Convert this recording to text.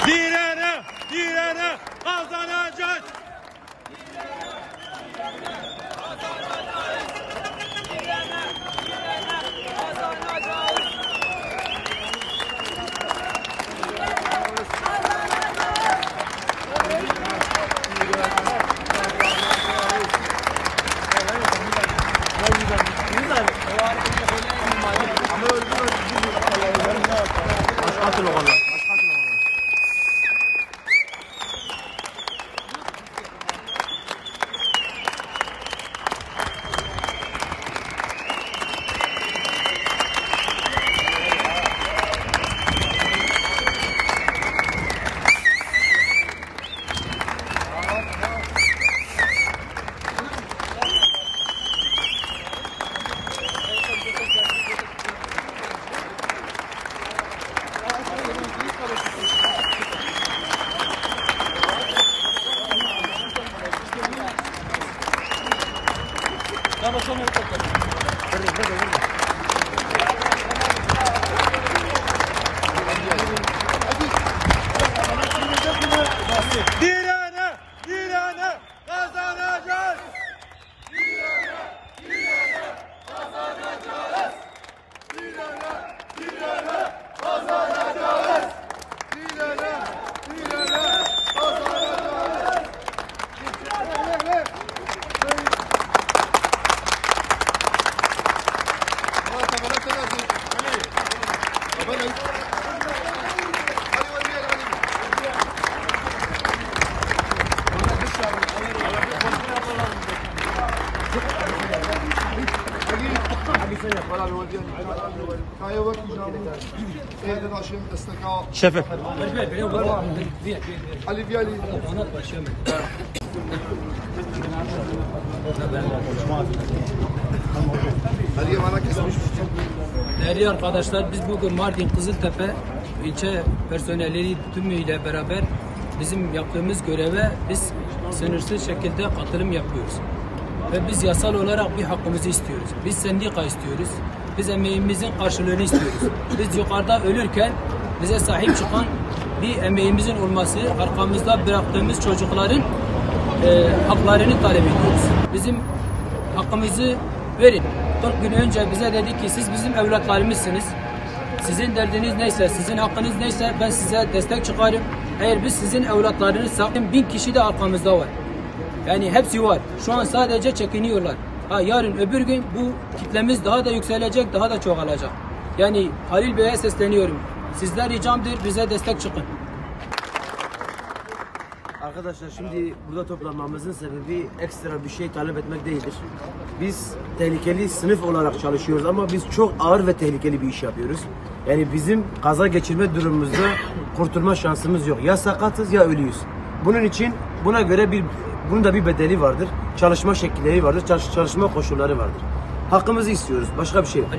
Direne kazanacağız. Direne kazanacağız. شفت Değerli arkadaşlar, biz bugün Mardin Kızıltepe ilçe personelleri tümüyle beraber bizim yaptığımız göreve biz sınırsız şekilde katılım yapıyoruz. Ve biz yasal olarak bir hakkımızı istiyoruz. Biz sendika istiyoruz. Biz emeğimizin karşılığını istiyoruz. Biz yukarıda ölürken bize sahip çıkan bir emeğimizin olması, arkamızda bıraktığımız çocukların haklarını talep ediyoruz. Bizim hakkımızı verin. 40 gün önce bize dedi ki siz bizim evlatlarımızsınız. Sizin derdiniz neyse, sizin hakkınız neyse ben size destek çıkarım. Eğer biz sizin evlatlarınızsak 1000 kişi de arkamızda var. Yani hepsi var. Şu an sadece çekiniyorlar. Yarın öbür gün bu kitlemiz daha da yükselecek, daha da çoğalacak. Yani Halil Bey'e sesleniyorum. Sizler ricamdır, bize destek çıkın. Arkadaşlar şimdi burada toplanmamızın sebebi ekstra bir şey talep etmek değildir. Biz tehlikeli sınıf olarak çalışıyoruz ama biz çok ağır ve tehlikeli bir iş yapıyoruz. Yani bizim kaza geçirme durumumuzda kurtulma şansımız yok. Ya sakatız ya ölüyüz. Bunun için buna göre bunun da bir bedeli vardır. Çalışma şekilleri vardır, çalışma koşulları vardır. Hakkımızı istiyoruz. Başka bir şey yok.